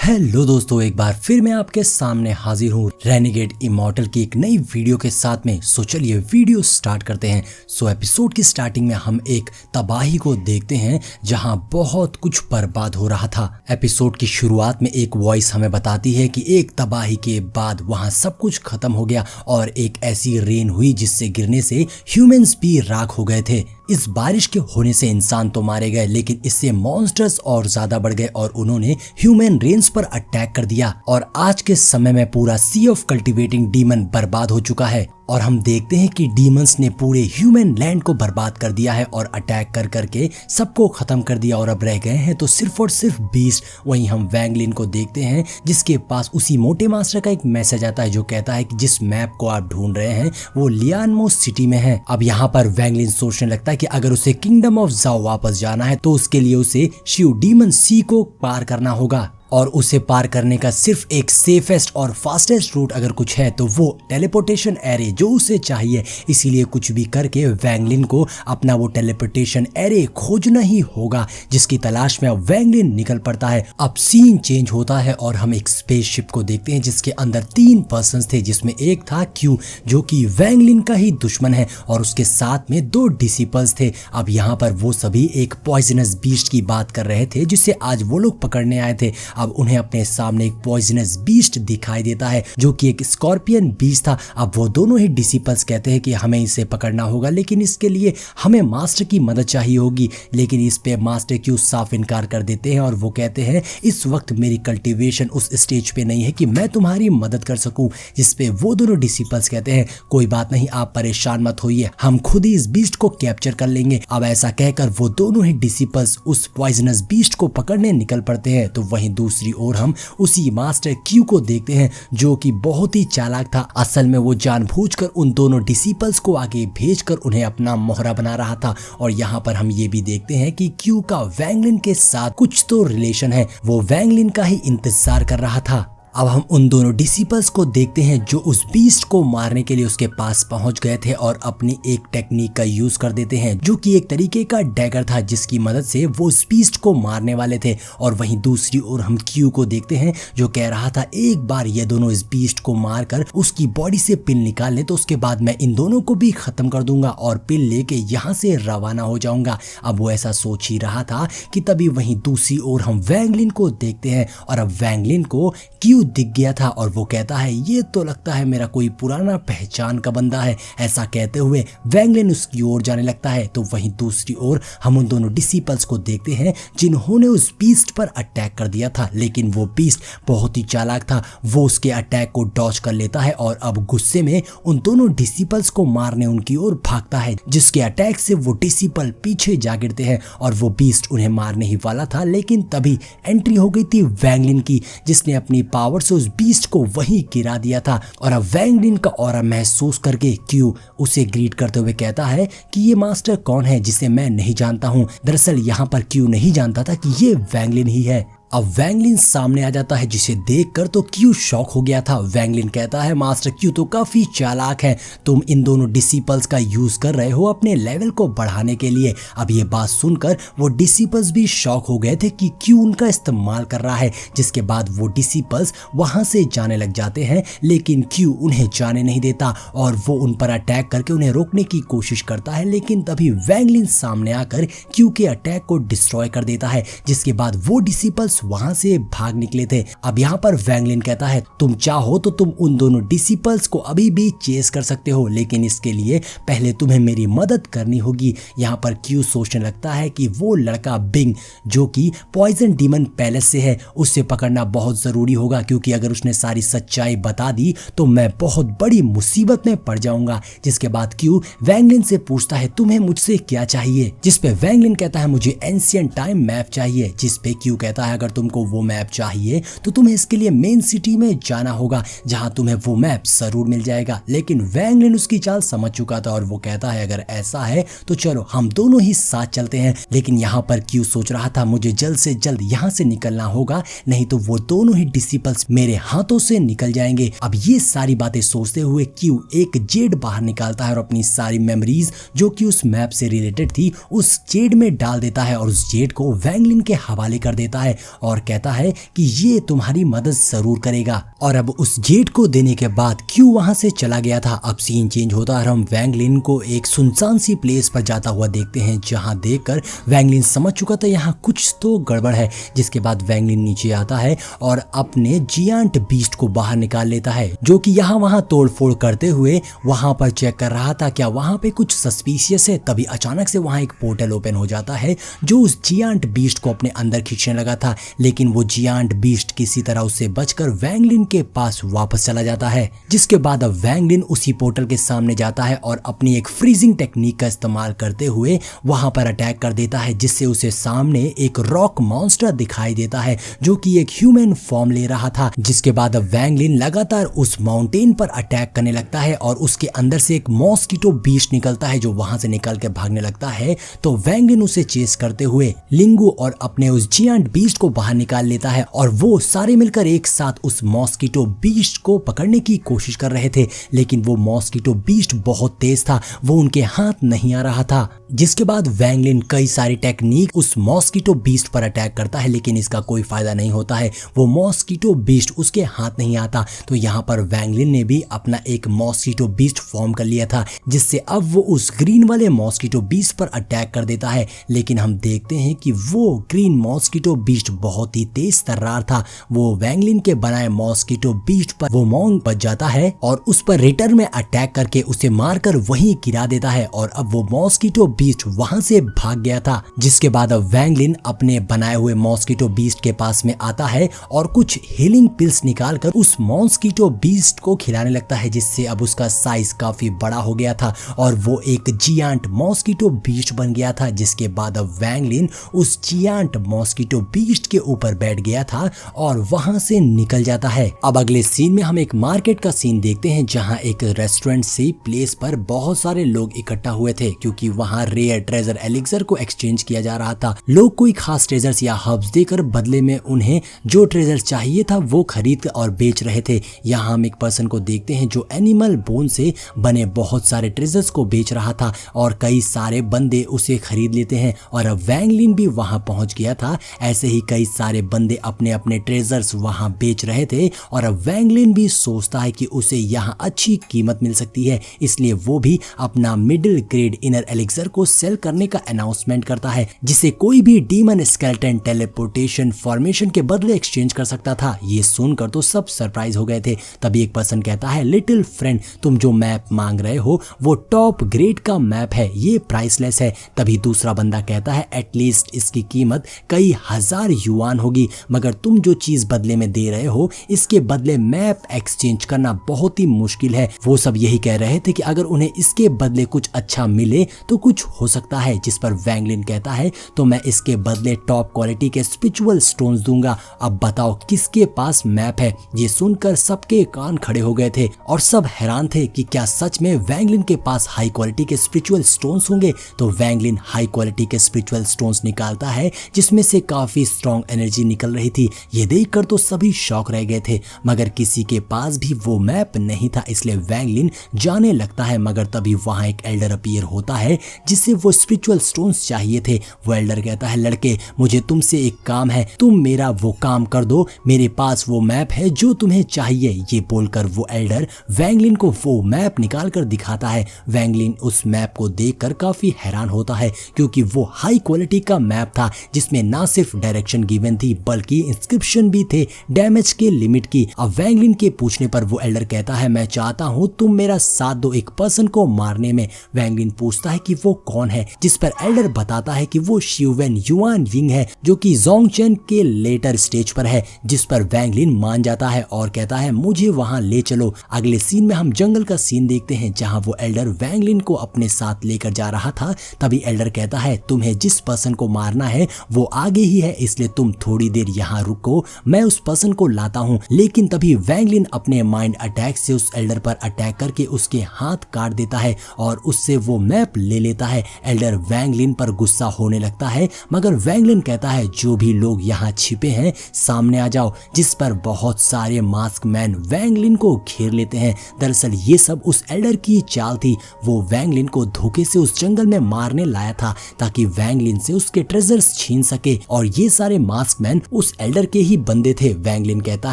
Hello दोस्तों, एक बार फिर मैं आपके सामने हाजिर हूँ रेनेगेड इमॉर्टल की एक नई वीडियो के साथ में। चलिए वीडियो स्टार्ट करते हैं। एपिसोड की स्टार्टिंग में हम एक तबाही को देखते हैं जहां बहुत कुछ बर्बाद हो रहा था। एपिसोड की शुरुआत में एक वॉइस हमें बताती है कि एक तबाही के बाद वहां सब कुछ खत्म हो गया और एक ऐसी रेन हुई जिससे गिरने से ह्यूमंस भी राख हो गए थे। इस बारिश के होने से इंसान तो मारे गए, लेकिन इससे मॉन्स्टर्स और ज्यादा बढ़ गए और उन्होंने ह्यूमन रेंस पर अटैक कर दिया और आज के समय में पूरा सी ऑफ कल्टिवेटिंग डीमन बर्बाद हो चुका है। और हम देखते हैं कि डीमंस ने पूरे ह्यूमन लैंड को बर्बाद कर दिया है और अटैक कर करके सबको खत्म कर दिया और अब रह गए हैं तो सिर्फ और सिर्फ बीस्ट। वहीं हम वैंगलिन को देखते हैं जिसके पास उसी मोटे मास्टर का एक मैसेज आता है जो कहता है कि जिस मैप को आप ढूंढ रहे हैं वो लियानमो सिटी में है। अब यहाँ पर वैंगलिन सोचने लगता है कि अगर उसे किंगडम ऑफ जाओ वापस जाना है तो उसके लिए उसे शिव डीमन सी को पार करना होगा और उसे पार करने का सिर्फ एक सेफेस्ट और फास्टेस्ट रूट अगर कुछ है तो वो टेलीपोर्टेशन एरे जो उसे चाहिए। इसीलिए कुछ भी करके वैंगलिन को अपना वो टेलीपोर्टेशन एरे खोजना ही होगा, जिसकी तलाश में अब वैंगलिन निकल पड़ता है। अब सीन चेंज होता है और हम एक स्पेसशिप को देखते हैं जिसके अंदर 3 पर्सन्स थे, जिसमें एक था क्यू जो कि वैंगलिन का ही दुश्मन है और उसके साथ में 2 डिसिपल्स थे। अब यहाँ पर वो सभी एक पॉइजनस बीस्ट की बात कर रहे थे जिसे आज वो लोग पकड़ने आए थे। अब उन्हें अपने सामने एक पॉइजनस बीस्ट दिखाई देता है जो कि एक स्कॉर्पियन बीस्ट था। अब वो दोनों ही डिसिपल्स कहते हैं कि हमें इसे पकड़ना होगा, लेकिन इसके लिए हमें मास्टर की मदद चाहिए होगी। लेकिन इस पे मास्टर क्यू साफ इनकार कर देते हैं और वो कहते हैं इस वक्त मेरी कल्टीवेशन उस स्टेज पे नहीं है कि मैं तुम्हारी मदद कर सकूं। जिस पे वो दोनों डिसिपल्स कहते हैं कोई बात नहीं, आप परेशान मत होइए, हम खुद ही इस बीस्ट को कैप्चर कर लेंगे। अब ऐसा कहकर वो दोनों ही डिसिपल्स उस पॉइजनस बीस्ट को पकड़ने निकल पड़ते हैं। तो वहीं दूसरी और हम उसी मास्टर क्यू को देखते हैं जो कि बहुत ही चालाक था। असल में वो जानबूझकर उन दोनों डिसिपल्स को आगे भेजकर उन्हें अपना मोहरा बना रहा था। और यहाँ पर हम ये भी देखते हैं कि क्यू का वैंगलिन के साथ कुछ तो रिलेशन है, वो वैंगलिन का ही इंतजार कर रहा था। अब हम उन दोनों डिसिपल्स को देखते हैं जो उस बीस्ट को मारने के लिए उसके पास पहुंच गए थे और अपनी एक टेक्निक का यूज कर देते हैं जो कि एक तरीके का डैगर था जिसकी मदद से वो उस बीस्ट को मारने वाले थे। और वहीं दूसरी ओर हम क्यू को देखते हैं जो कह रहा था एक बार ये दोनों इस बीस्ट को मारकर उसकी बॉडी से पिल निकाल ले तो उसके बाद मैं इन दोनों को भी खत्म कर दूंगा और पिल लेके यहाँ से रवाना हो जाऊंगा। अब वो ऐसा सोच ही रहा था कि तभी वहीं दूसरी ओर हम वैंगलिन को देखते हैं और अब वैंगलिन को क्यू दिख गया था और वो कहता है ये तो लगता है मेरा कोई पुराना पहचान का बंदा है। ऐसा कहते हुए वैंगलिन उसकी ओर जाने लगता है। तो वहीं दूसरी ओर हम उन दोनों डिसिपल्स को देखते हैं जिन्होंने उस बीस्ट पर अटैक कर दिया था, लेकिन वो बीस्ट बहुत ही चालाक था। वो उसके अटैक को डॉज कर लेता है और अब गुस्से में उन दोनों डिसिपल्स को मारने उनकी ओर भागता है, जिसके अटैक से वो डिसिपल पीछे जा गिरते हैं और वो बीस्ट उन्हें मारने ही वाला था। लेकिन तभी एंट्री हो गई थी वैंगलिन की, जिसने अपनी पावर से उस बीस्ट को वहीं गिरा दिया था। और अब वैंगलिन का ऑरा महसूस करके क्यू उसे ग्रीट करते हुए कहता है कि ये मास्टर कौन है जिसे मैं नहीं जानता हूँ। दरअसल यहाँ पर क्यू नहीं जानता था कि ये वैंगलिन ही है। अब वैंगलिन सामने आ जाता है जिसे देखकर तो क्यू शॉक हो गया था। वैंगलिन कहता है मास्टर क्यू तो काफी चालाक है, तुम इन दोनों डिसिपल्स का यूज कर रहे हो अपने लेवल को बढ़ाने के लिए। अब ये बात सुनकर वो डिसिपल्स भी शॉक हो गए थे कि क्यू उनका इस्तेमाल कर रहा है। जिसके बाद वो डिसिपल्स वहां से जाने लग जाते हैं, लेकिन क्यू उन्हें जाने नहीं देता और वो उन पर अटैक करके उन्हें रोकने की कोशिश करता है। लेकिन तभी वैंगलिन सामने आकर क्यू के अटैक को डिस्ट्रॉय कर देता है, जिसके बाद वो डिसिपल्स वहां से भाग निकले थे। अब यहाँ पर वैंगलिन कहता है तुम चाहो तो तुम उन दोनों डिसिपल्स को अभी भी चेस कर सकते हो, लेकिन इसके लिए पहले तुम्हें मेरी मदद करनी होगी। यहाँ पर क्यू सोचने लगता है कि वो लड़का बिंग जो कि पॉइजन डीमन पैलेस से है उसे पकड़ना बहुत जरूरी होगा, क्योंकि अगर उसने सारी सच्चाई बता दी तो मैं बहुत बड़ी मुसीबत में पड़ जाऊंगा। जिसके बाद क्यू वैंगलिन से पूछता है तुम्हें मुझसे क्या चाहिए, जिसपे वैंगलिन कहता है मुझे एंशिएंट टाइम मैप चाहिए। जिसपे क्यू कहता है अगर तुमको वो मैप चाहिए तो तुम्हें इसके लिए मेन सिटी में जाना होगा जहां तुम्हें वो मैप जरूर मिल जाएगा। लेकिन वैंगलिन उसकी चाल समझ चुका था और वो कहता है अगर ऐसा है तो चलो हम दोनों ही साथ चलते हैं। लेकिन यहाँ पर क्यू सोच रहा था मुझे जल्द से जल्द यहाँ से निकलना होगा, नहीं तो वो दोनों ही डिसिपल्स मेरे हाथों से निकल जाएंगे। अब ये सारी बातें सोचते हुए क्यू एक जेड बाहर निकालता है और अपनी सारी मेमोरीज जो कि उस मैप से रिलेटेड थी उस जेड में डाल देता है और उस जेड को वैंगलिन के हवाले कर देता है। और कहता है कि ये तुम्हारी मदद जरूर करेगा। और अब उस जेट को देने के बाद क्यू वहां से चला गया था। अब सीन चेंज होता है और हम वैंग लिन को एक सुनसान सी प्लेस पर जाता हुआ देखते हैं, जहां देखकर वैंग लिन समझ चुका था यहाँ कुछ तो गड़बड़ है। जिसके बाद वैंग लिन नीचे आता है और अपने जियांट बीस्ट को बाहर निकाल लेता है, जो कि यहाँ वहां तोड़फोड़ करते हुए वहां पर चेक कर रहा था क्या वहां पे कुछ सस्पिशियस है। तभी अचानक से वहां एक पोर्टल ओपन हो जाता है जो उस जियांट बीस्ट को अपने अंदर खींचने लगा था, लेकिन वो जियांट बीस्ट किसी तरह उससे बचकर वैंग लिन के पास वापस चला जाता है। जिसके बाद अब वैंग लिन उसी पोर्टल के सामने जाता है और अपनी एक फ्रीजिंग टेक्निक का इस्तेमाल करते हुए वहां पर अटैक कर देता है, जिससे उसे सामने एक रॉक मॉन्स्टर दिखाई देता है जो कि एक ह्यूमन फॉर्म ले रहा था। जिसके बाद अब वैंग लिन लगातार उस माउंटेन पर अटैक करने लगता है और उसके अंदर से एक मॉस्किटो बीस्ट निकलता है जो वहां से निकल के भागने लगता है। तो वैंग लिन उसे चेस करते हुए लिंगू और अपने उस जियांट बीस्ट को बाहर निकाल लेता है और वो सारे मिलकर एक साथ उस मॉस्किटो बीस्ट को पकड़ने की कोशिश कर रहे थे, लेकिन वो मॉस्किटो बीस्ट बहुत तेज था, वो उनके हाथ नहीं आ रहा था। जिसके बाद वैंग लिन कई सारी टेक्निक उस मॉस्किटो बीस्ट पर अटैक करता है, लेकिन इसका कोई फायदा नहीं होता है। वो मॉस्किटो बीस्ट उसके हाथ नहीं आता। तो यहाँ पर वैंग लिन ने भी अपना एक मॉस्किटो बीस्ट फॉर्म कर लिया था, जिससे अब वो उस ग्रीन वाले मॉस्किटो बीस्ट पर अटैक कर देता है। लेकिन हम देखते हैं कि वो ग्रीन मॉस्किटो बीस्ट बहुत ही तेज तर्रार था। वो वैंग लिन के बनाए मॉस्किटो बीस्ट पर वो मॉन्ग बच जाता है और उस पर रिटर्न में अटैक करके उसे मारकर वहीं गिरा देता है और अब वो मॉस्किटो बीस्ट वहां से भाग गया था। जिसके बाद अब वैंग लिन अपने बनाए हुए मॉस्किटो बीस्ट के पास में आता है और कुछ हीलिंग पिल्स निकालकर उस मॉस्किटो बीस्ट को खिलाने लगता है, जिससे अब उसका साइज काफी बड़ा हो गया था और वो एक जियांट मॉस्किटो बीस्ट बन गया था। जिसके बाद अब वैंग लिन उस जियांट मॉस्किटो बीस्ट के ऊपर बैठ गया था और वहां से निकल जाता है। अब अगले सीन में हम एक मार्केट का सीन देखते हैं, जहां एक रेस्टोरेंट सी प्लेस पर बहुत सारे लोग इकट्ठा हुए थे, क्योंकि वहां रेयर ट्रेजर एलिक्सर को एक्सचेंज किया जा रहा था। लोग कोई खास ट्रेजर्स या हर्ब्स देकर बदले में उन्हें जो ट्रेजर चाहिए था वो खरीद और बेच रहे थे। यहाँ हम एक पर्सन को देखते हैं जो एनिमल बोन से बने बहुत सारे ट्रेजर्स को बेच रहा था और कई सारे बंदे उसे खरीद लेते हैं। और अब वैंग लिन भी वहां पहुंच गया था। ऐसे ही कई सारे बंदे अपने अपने ट्रेजर्स वहां बेच रहे थे और अब वैंग लिन भी सोचता है कि उसे यहाँ अच्छी कीमत मिल सकती है, इसलिए वो भी अपना मिडिल ग्रेड इनर एलिक्सर को सेल करने का अनाउंसमेंट करता है, जिसे कोई भी डीमन स्केलेटन टेलीपोर्टेशन फॉर्मेशन के बदले एक्सचेंज कर सकता था। ये सुनकर तो सब सरप्राइज हो गए थे। तभी एक पर्सन कहता है, लिटिल फ्रेंड, तुम जो मैप मांग रहे हो वो टॉप ग्रेड का मैप है, ये प्राइसलेस है। तभी दूसरा बंदा कहता है, एटलीस्ट इसकी कीमत कई हजार युआन होगी, मगर तुम जो चीज बदले में दे रहे हो इसके बदले मैप एक्सचेंज करना बहुत ही मुश्किल है। वो सब यही कह रहे थे कि अगर उन्हें इसके बदले कुछ अच्छा मिले तो कुछ हो सकता है। जिस पर वैंग लिन कहता है, तो मैं इसके बदले टॉप क्वालिटी के स्पिरिचुअल स्टोन्स दूंगा। अब बताओ किसके पास मैप है। ये सुनकर सबके कान खड़े हो गए थे और सब हैरान थे कि क्या सच में वैंग लिन के पास हाई क्वालिटी के स्पिरिचुअल स्टोन्स होंगे। तो वैंग लिन हाई क्वालिटी के स्पिरिचुअल स्टोन्स निकालता है, जिसमें से काफी स्ट्रॉन्ग एनर्जी निकल रही थी। ये देखकर तो सभी शॉक रह गए थे, मगर किसी के पास भी वो मैप नहीं था, इसलिए वैंग लिन जाने लगता है। मगर तभी वहां एक एल्डर अपीयर होता है जिसे वो स्पिरिचुअल स्टोन्स चाहिए थे। वो एल्डर कहता है, लड़के मुझे तुमसे एक काम है, तुम मेरा वो काम कर दो, मेरे पास वो मैप है जो तुम्हें चाहिए। ये बोलकर वो एल्डर वैंग लिन को वो मैप निकाल कर दिखाता है। वैंग लिन उस मैप को देखकर काफी हैरान होता है, क्योंकि वो हाई क्वालिटी का मैप था, जिसमें ना सिर्फ डायरेक्शन गिवन थी बल्कि इंस्क्रिप्शन भी थे डैमेज के लिमिट की। अब वैंग लिन के पूछने पर वो एल्डर कहता है, मैं चाहता हूँ तुम मेरा साथ दो एक पर्सन को मारने में। वैंग लिन पूछता है कि वो कौन है, जिस पर एल्डर बताता है कि वो शिवेन युआन यिंग है, जो कि जोंगचेन के लेटर स्टेज पर है। जिस पर वैंग लिन मान जाता है और कहता है, मुझे वहां ले चलो। अगले सीन में हम जंगल का सीन देखते हैं, जहां वो एल्डर वैंग लिन को अपने साथ लेकर जा रहा था। तभी एल्डर कहता है, तुम्हें जिस पर्सन को मारना है वो आगे ही है, इसलिए तुम थोड़ी देर यहाँ रुको, मैं उस पर्सन को लाता हूँ। लेकिन तभी वैंग लिन अपने माइंड अटैक से उस एल्डर पर अटैक करके उसके हाथ काट देता है और उससे वो मैप ले लेता है। एल्डर वैंग लिन पर गुस्सा होने लगता है, मगर वैंग लिन कहता है, जो भी लोग यहाँ छिपे हैं सामने आ जाओ। जिस पर बहुत सारे मास्क मैन वैंग लिन को घेर लेते हैं। दरअसल ये सब उस एल्डर की चाल थी। वो वैंग लिन को धोखे से उस जंगल में मारने लाया था ताकि वैंग लिन से उसके ट्रेजर्स छीन सके। और ये सारे मास्क मैन उस एल्डर के ही बंदे थे। वैंगलिन कहता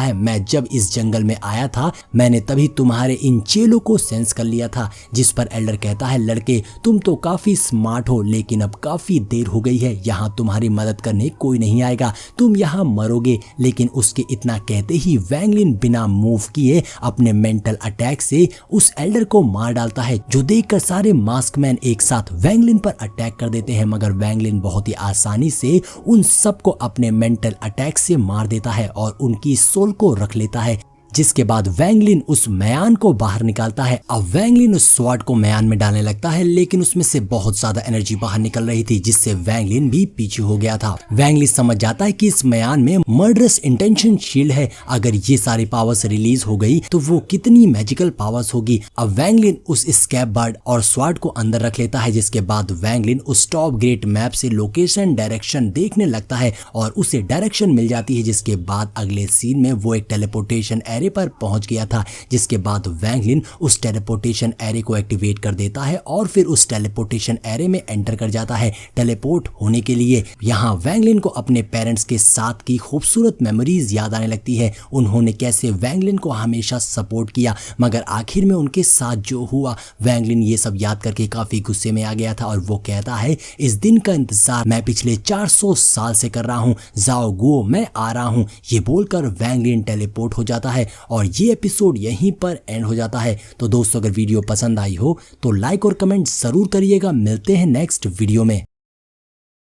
है मैं जब इस जंगल में आया था मैंने तभी तुम्हारे इन चेलों को सेंस कर लिया था। जिस पर एल्डर कहता है लड़के तुम तो काफी स्मार्ट हो लेकिन अब काफी देर हो गई है, यहाँ तुम्हारी मदद करने कोई नहीं आएगा, तुम यहाँ मरोगे। लेकिन उसके इतना कहते ही वैंगलिन बिना मूव किए अपने मेंटल अटैक से उस एल्डर को मार डालता है, जो देखकर सारे मास्क मैन एक साथ वैंगलिन पर अटैक कर देते हैं। मगर वैंगलिन बहुत ही आसानी से उन सबको अपने मेंटल अटैक से मार देता है और उनकी सोल को रख लेता है। जिसके बाद वैंगलिन उस म्यान को बाहर निकालता है। अब वैंगलिन उस स्वॉर्ड को म्यान में डालने लगता है लेकिन उसमें से बहुत ज्यादा एनर्जी बाहर निकल रही थी जिससे वैंगलिन भी पीछे हो गया था। वैंगलिन समझ जाता है कि इस म्यान में मर्डरस इंटेंशन शील्ड है, अगर ये सारी पावर्स रिलीज हो गई तो वो कितनी मैजिकल पावर्स होगी। अब वैंगलिन उस स्कैब बर्ड और स्वॉर्ड को अंदर रख लेता है जिसके बाद वैंगलिन उस टॉप ग्रेट मैप से लोकेशन डायरेक्शन देखने लगता है और उसे डायरेक्शन मिल जाती है। जिसके बाद अगले सीन में वो एक टेलीपोर्टेशन एरे पर पहुंच गया था। जिसके बाद वैंगलिन उस टेलीपोर्टेशन एरे को एक्टिवेट कर देता है और फिर उस टेलीपोर्टेशन एरे में एंटर कर जाता है टेलीपोर्ट होने के लिए। यहाँ वैंगलिन को अपने पेरेंट्स के साथ की खूबसूरत मेमोरीज याद आने लगती है, उन्होंने कैसे वैंगलिन को हमेशा सपोर्ट किया मगर आखिर में उनके साथ जो हुआ। वैंगलिन ये सब याद करके काफी गुस्से में आ गया था और वो कहता है इस दिन का इंतजार मैं पिछले 400 साल से कर रहा हूँ, जाओ गो मैं आ रहा हूँ। ये बोलकर वैंगलिन टेलीपोर्ट हो जाता है और ये एपिसोड यहीं पर एंड हो जाता है। तो दोस्तों अगर वीडियो पसंद आई हो तो लाइक और कमेंट जरूर करिएगा। मिलते हैं नेक्स्ट वीडियो में।